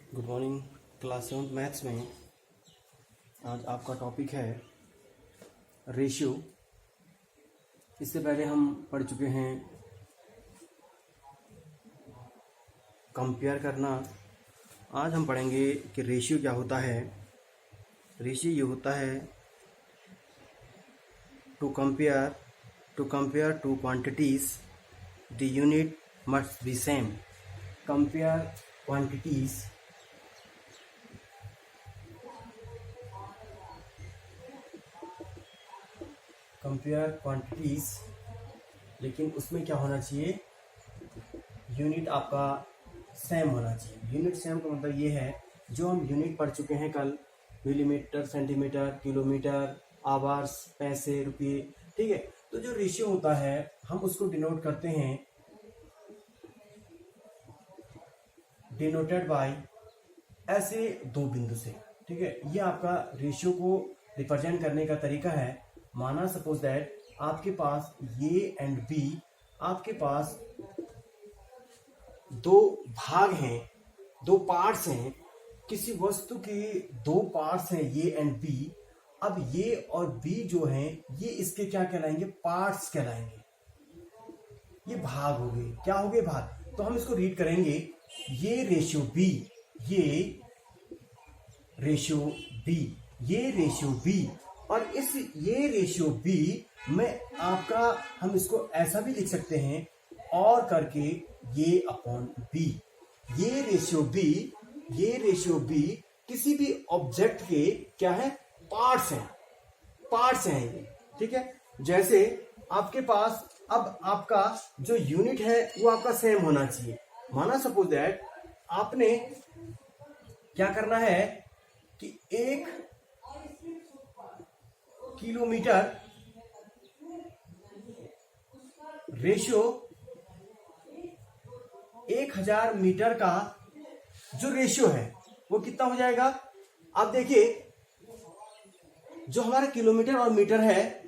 Good morning. Class 7 maths में आज आपका टॉपिक है रेशियो। इससे पहले हम पढ़ चुके हैं कंपेयर करना। आज हम पढ़ेंगे कि रेशियो क्या होता है। रेशियो ये होता है to compare two quantities the unit must be same. Compare quantities लेकिन उसमें क्या होना चाहिए, यूनिट आपका सेम होना चाहिए। यूनिट सेम का मतलब ये है, जो हम यूनिट पढ़ चुके हैं कल, मिलीमीटर, सेंटीमीटर, किलोमीटर, आवर्स, पैसे, रुपये, ठीक है। तो जो रेशियो होता है हम उसको डिनोट करते हैं, डिनोटेड बाय ऐसे दो बिंदु से, ठीक है। ये आपका रेशियो को रिप्रेजेंट करने का तरीका है। माना सपोज दैट आपके पास ए एंड बी, आपके पास दो भाग हैं, दो पार्ट्स हैं। किसी वस्तु के दो पार्ट्स हैं ए एंड बी। अब ए और बी जो हैं ये इसके क्या कहलाएंगे, पार्ट्स कहलाएंगे। ये भाग हो गए, क्या हो गए, भाग। तो हम इसको रीड करेंगे, ये रेशियो बी, ये रेशियो बी, ये रेशियो बी, और इस ये रेशियो बी में आपका हम इसको ऐसा भी लिख सकते हैं, और करके ये अपॉन बी। ये रेशियो बी, ये रेशियो बी किसी भी ऑब्जेक्ट के क्या है, पार्ट्स हैं, पार्ट्स हैं ये, ठीक है। जैसे आपके पास अब आपका जो यूनिट है वो आपका सेम होना चाहिए। माना सपोज दैट आपने क्या करना है कि 1 किलोमीटर रेशियो 1000 मीटर का जो रेशियो है वो कितना हो जाएगा। आप देखिए, जो हमारा किलोमीटर और मीटर है,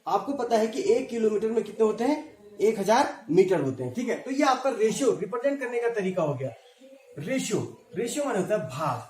आपको पता है कि 1 किलोमीटर में कितने होते हैं, 1000 मीटर होते हैं, ठीक है। तो ये आपका रेशियो रिप्रेजेंट करने का तरीका हो गया। रेशियो माने होता है भाग।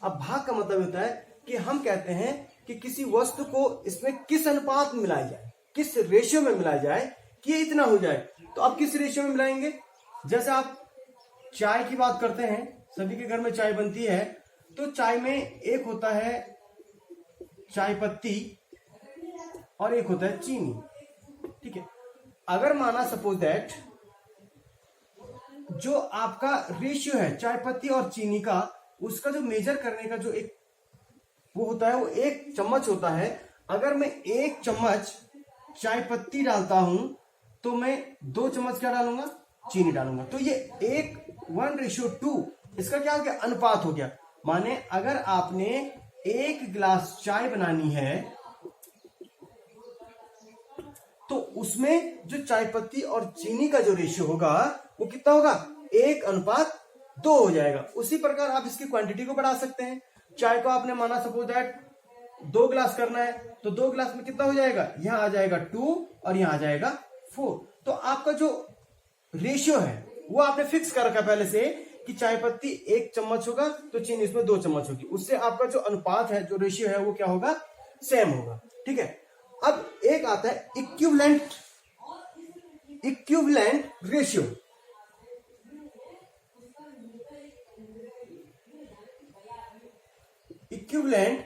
अब भाग का मतलब होता है कि हम कहते हैं कि किसी वस्तु को इसमें किस अनुपात में मिलाया जाए, किस रेशियो में मिलाया जाए कि ये इतना हो जाए। तो आप किस रेशियो में मिलाएंगे, जैसे आप चाय की बात करते हैं, सभी के घर में चाय बनती है, तो चाय में एक होता है चाय पत्ती और एक होता है चीनी, ठीक है। अगर माना सपोज दैट जो आपका रेशियो है चाय पत्ती और चीनी का, उसका जो मेजर करने का जो एक वो होता है, वो 1 चम्मच होता है। अगर मैं 1 चम्मच चाय पत्ती डालता हूं तो मैं 2 चम्मच क्या डालूंगा, चीनी डालूंगा। तो ये 1:2 इसका क्या हो गया, अनुपात हो गया। माने अगर आपने 1 गिलास चाय बनानी है तो उसमें जो चाय पत्ती और चीनी का जो रेशियो होगा वो कितना होगा, 1:2 हो जाएगा। उसी प्रकार आप इसकी क्वांटिटी को बढ़ा सकते हैं। चाय को आपने माना सपोज दैट 2 गिलास करना है, तो 2 गिलास में कितना हो जाएगा, यहां आ जाएगा 2 और यहां आ जाएगा 4। तो आपका जो रेशियो है वो आपने फिक्स कर रखा पहले से कि चाय पत्ती 1 चम्मच होगा तो चीनी इसमें 2 चम्मच होगी। उससे आपका जो अनुपात है, जो रेशियो है, वो क्या होगा, सेम होगा, ठीक है। अब एक आता है इक्विवेलेंट रेशियो। इक्विवेलेंट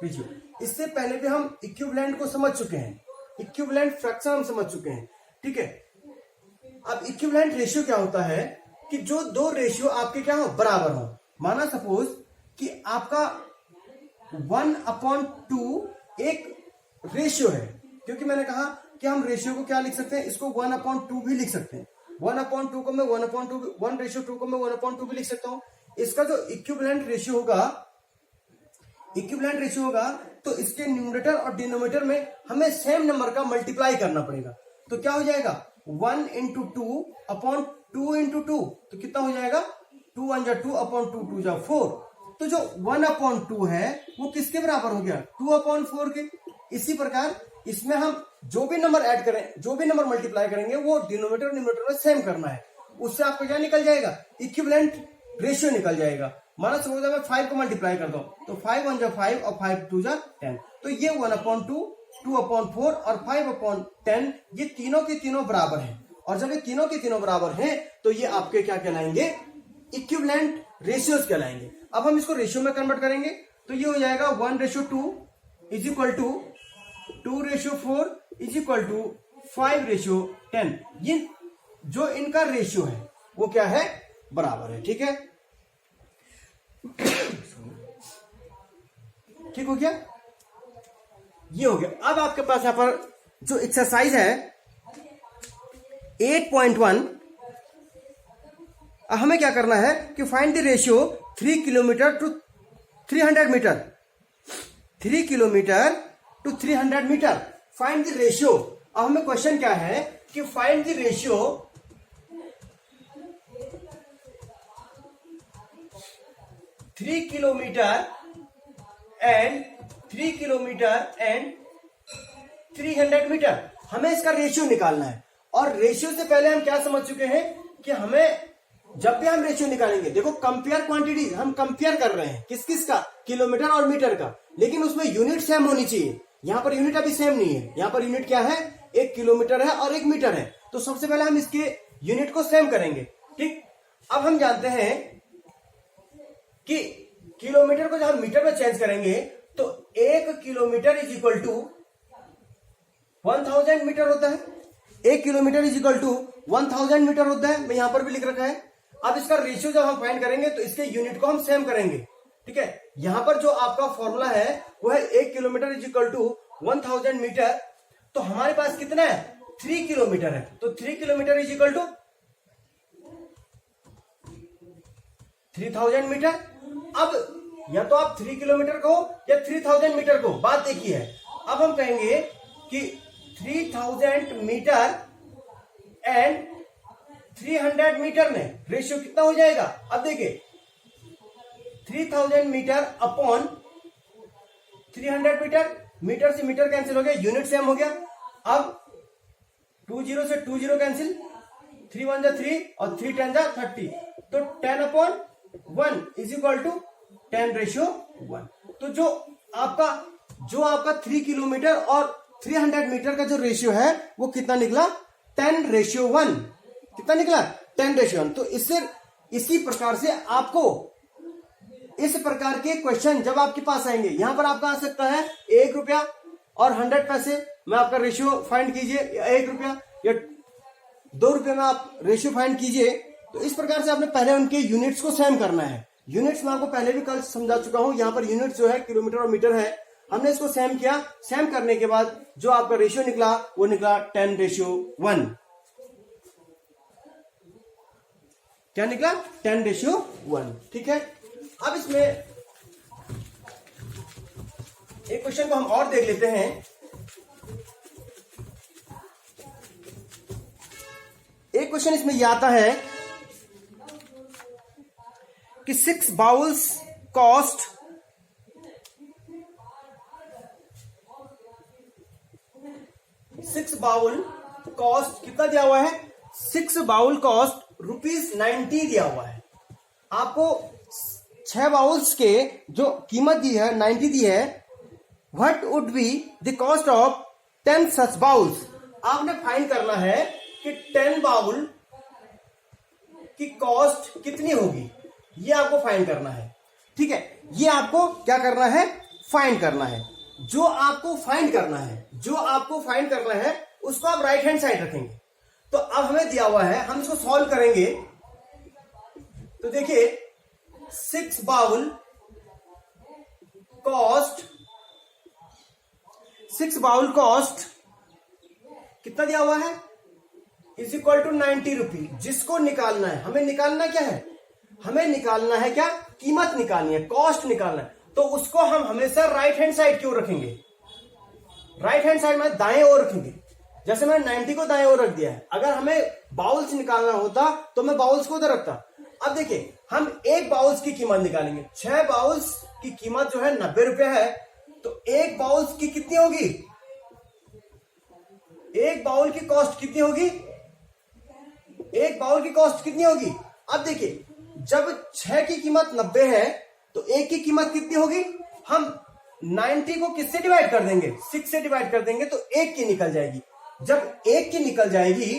रेशियो, इससे पहले भी हम इक्विवेलेंट को समझ चुके हैं, इक्विवेलेंट फ्रैक्शन हम समझ चुके हैं, ठीक है। अब इक्विवेलेंट रेशियो क्या होता है कि जो दो रेशियो आपके क्या हो, बराबर हो। माना सपोज कि आपका 1/2 एक रेशियो है, क्योंकि मैंने कहा कि हम रेशियो को क्या लिख सकते हैं, इसको 1/2 भी लिख सकते हैं। 1/2 को मैं 1/2 को मैं 1/2 भी लिख सकता हूं। इसका जो इक्विवेलेंट रेशियो होगा तो इसके न्यूमरेटर और डिनोमिनेटर में हमें सेम नंबर का मल्टीप्लाई करना पड़ेगा। तो क्या हो जाएगा, 1 × 2 अपॉन 2 × 2, तो कितना हो जाएगा, 2 1 जा 2 अपॉन 2 2 जा 4। तो जो 1/2 है वो किसके बराबर हो गया, 2/4 के। इसी प्रकार इसमें हम जो भी नंबर ऐड करें, जो भी नंबर मल्टीप्लाई करेंगे, वो डिनोमिनेटर और न्यूमरेटर में सेम करना है। उससे आपका क्या निकल जाएगा, इक्विवेलेंट रेशियो निकल जाएगा। माना सपोज मैं 5 को मल्टीप्लाई कर दो तो 5 1 जा 5 और 5 2 जा 10, तो ये 1/2, 2/4 और 5/10 ये तीनों के तीनों बराबर हैं। और जब ये तीनों के तीनों बराबर हैं तो ये आपके क्या कहलाएंगे, इक्विवेलेंट रेशियोज कहलाएंगे। अब हम इसको रेशियो में कन्वर्ट करेंगे तो ये हो जाएगा 1:2 is equal to 2:4 is equal to 5:10। ये जो इनका रेशियो है वो क्या है, बराबर है। ठीक है, ठीक हो गया, ये हो गया। अब आपके पास यहां पर जो एक्सरसाइज है 8.1, हमें क्या करना है कि find the ratio 3 kilometre to 300 metre, 3 kilometre to 300 metre, find the ratio. अब हमें क्वेश्चन क्या है कि find the ratio 3 kilometre and 300 metre, हमें इसका रेशियो निकालना है। और रेशियो से पहले हम क्या समझ चुके हैं कि हमें जब भी हम रेशियो निकालेंगे, देखो कंपेयर क्वांटिटी, हम कंपेयर कर रहे हैं किस किस का, किलोमीटर और मीटर का, लेकिन उसमें यूनिट सेम होनी चाहिए। यहां पर यूनिट अभी सेम नहीं है, यहां पर यूनिट क्या है, 1 किलोमीटर है और 1 मीटर है। तो सबसे पहले हम इसके यूनिट को सेम करेंगे। ठीक, अब हम जानते हैं कि किलोमीटर को जब हम मीटर में चेंज करेंगे तो 1 kilometre is equal to 1000 metre होता है। 1 kilometre is equal to 1000 metre होता है, मैं यहां पर भी लिख रखा है। अब इसका रेशियो जब हम फाइंड करेंगे तो इसके यूनिट को हम सेम करेंगे। ठीक है, यहां पर जो आपका फॉर्मूला है वो है 1 kilometre is equal to 1000 metre. तो हमारे पास कितना है, 3 किलोमीटर है, तो 3 kilometre is equal to 3000 metre. अब या तो आप 3 किलोमीटर कहो या 3000 मीटर को, बात एक ही है। अब हम कहेंगे कि 3000 मीटर एंड 300 मीटर में रेशियो कितना हो जाएगा। अब देखिए 3000 मीटर अपॉन 300 मीटर, मीटर से मीटर कैंसिल हो गया, यूनिट सेम हो गया। अब 20 से 20 कैंसिल, 3 1 जा 3 और 3 10 जा 30, तो 10/1 इज इक्वल टू 10:1। तो जो आपका 3 किलोमीटर और 300 मीटर का जो रेशियो है वो कितना निकला, 10:1। कितना निकला, 10:1। तो इससे इसी प्रकार से आपको इस प्रकार के क्वेश्चन जब आपके पास आएंगे, यहां पर आपका आ सकता है 1 रुपया और 100 पैसे में आपका रेशियो फाइंड कीजिए, या 1 रुपया या 2 रुपये में आप रेशियो फाइंड कीजिए। तो इस प्रकार से आपने पहले उनके यूनिट्स को सेम करना है। यूनिट्स में आपको पहले भी कल समझा चुका हूं, यहां पर यूनिट्स जो है किलोमीटर और मीटर है, हमने इसको सेम किया। सेम करने के बाद जो आपका रेशियो निकला वो निकला 10:1। क्या निकला, 10:1। ठीक है, अब इसमें एक क्वेश्चन को हम और देख लेते हैं। एक क्वेश्चन इसमें यह आता है कि 6 बाउल्स कॉस्ट 6 बाउल कॉस्ट कितना दिया हुआ है, 6 बाउल कॉस्ट ₹90 दिया हुआ है। आपको 6 बाउल्स के जो कीमत दी है 90 दी है। What would be the cost of 10 such bowls. आपने फाइंड करना है कि 10 बाउल की कॉस्ट कितनी होगी, ये आपको फाइंड करना है। ठीक है, ये आपको क्या करना है, फाइंड करना है। जो आपको फाइंड करना है उसको आप राइट हैंड साइड रखेंगे। तो अब हमें दिया हुआ है, हम इसको सॉल्व करेंगे। तो देखिए 6 बाउल कॉस्ट कितना दिया हुआ है, इज इक्वल टू 90 रुपी। जिसको निकालना है, हमें निकालना क्या है, हमें निकालना है क्या, कीमत निकालनी है, कॉस्ट निकालना है। तो उसको हम हमेशा राइट हैंड साइड क्यों रखेंगे, राइट हैंड साइड में दाएं ओर रखेंगे। जैसे मैंने 90 को दाएं ओर रख दिया है, अगर हमें बाउल्स निकालना होता तो मैं बाउल्स को उधर रखता। अब देखिए हम एक बाउल्स की कीमत निकालेंगे। 6 बाउल्स की कीमत जो है 90 रुपया है, तो एक बाउल्स की कितनी होगी, एक बाउल की कॉस्ट कितनी होगी, एक बाउल की कॉस्ट कितनी होगी? अब देखिए, जब 6 की कीमत 90 है तो एक की कीमत कितनी होगी? हम 90 को किससे डिवाइड कर देंगे? 6 से डिवाइड कर देंगे तो एक की निकल जाएगी। जब एक की निकल जाएगी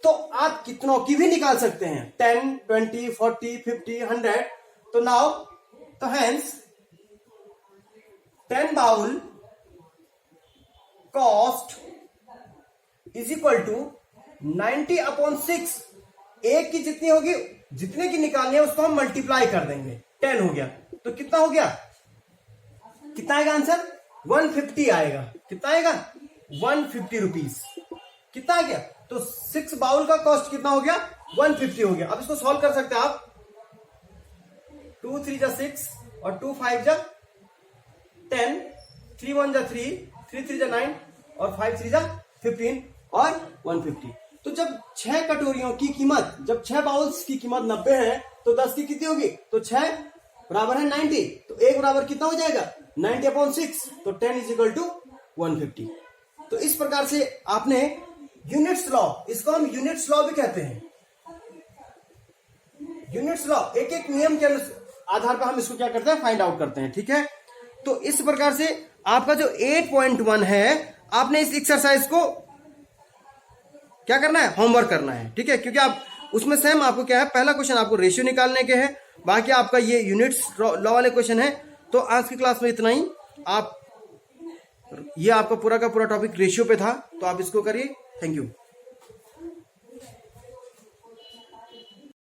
तो आप कितनों की भी निकाल सकते हैं, 10, 20, 40, 50, 100। तो नाउ तो hence 10 bowl cost is equal to 90/6। एक की जितनी होगी, जितने की निकालनी है उसको हम मल्टीप्लाई कर देंगे, 10 हो गया तो कितना हो गया? कितना आएगा आंसर? 150 आएगा। कितना आएगा? 150 रुपीज। कितना आ गया? तो 6 बाउल का कॉस्ट कितना हो गया? 150 हो गया। अब इसको सॉल्व कर सकते हैं आप। 2 3 जा 6 और 2 5 जा 10, 3 1 जा 3, 3 3 जा 9 और 5 3 जा 15 और 150। तो जब 6 कटोरियों की कीमत, जब 6 बाउल्स की कीमत 90 है तो 10 की कितनी होगी? तो 6 बराबर है 90, तो एक बराबर कितना हो जाएगा? 90/6। तो 10 इज इक्वल टू 150। तो इस प्रकार से आपने यूनिट्स लॉ, इसको हम यूनिट्स लॉ भी कहते हैं। यूनिट्स लॉ, एक एक नियम के आधार पर हम इसको क्या करते हैं? फाइंड आउट करते हैं। ठीक है, तो इस प्रकार से आपका जो 8.1 है, आपने इस एक्सरसाइज को क्या करना है? होमवर्क करना है। ठीक है, क्योंकि आप उसमें सेम आपको क्या है, पहला क्वेश्चन आपको रेशियो निकालने के हैं, बाकी आपका ये यूनिट्स लॉ वाले क्वेश्चन है। तो आज की क्लास में इतना ही। आप ये आपका पूरा का पूरा टॉपिक रेशियो पे था, तो आप इसको करिए। Thank you.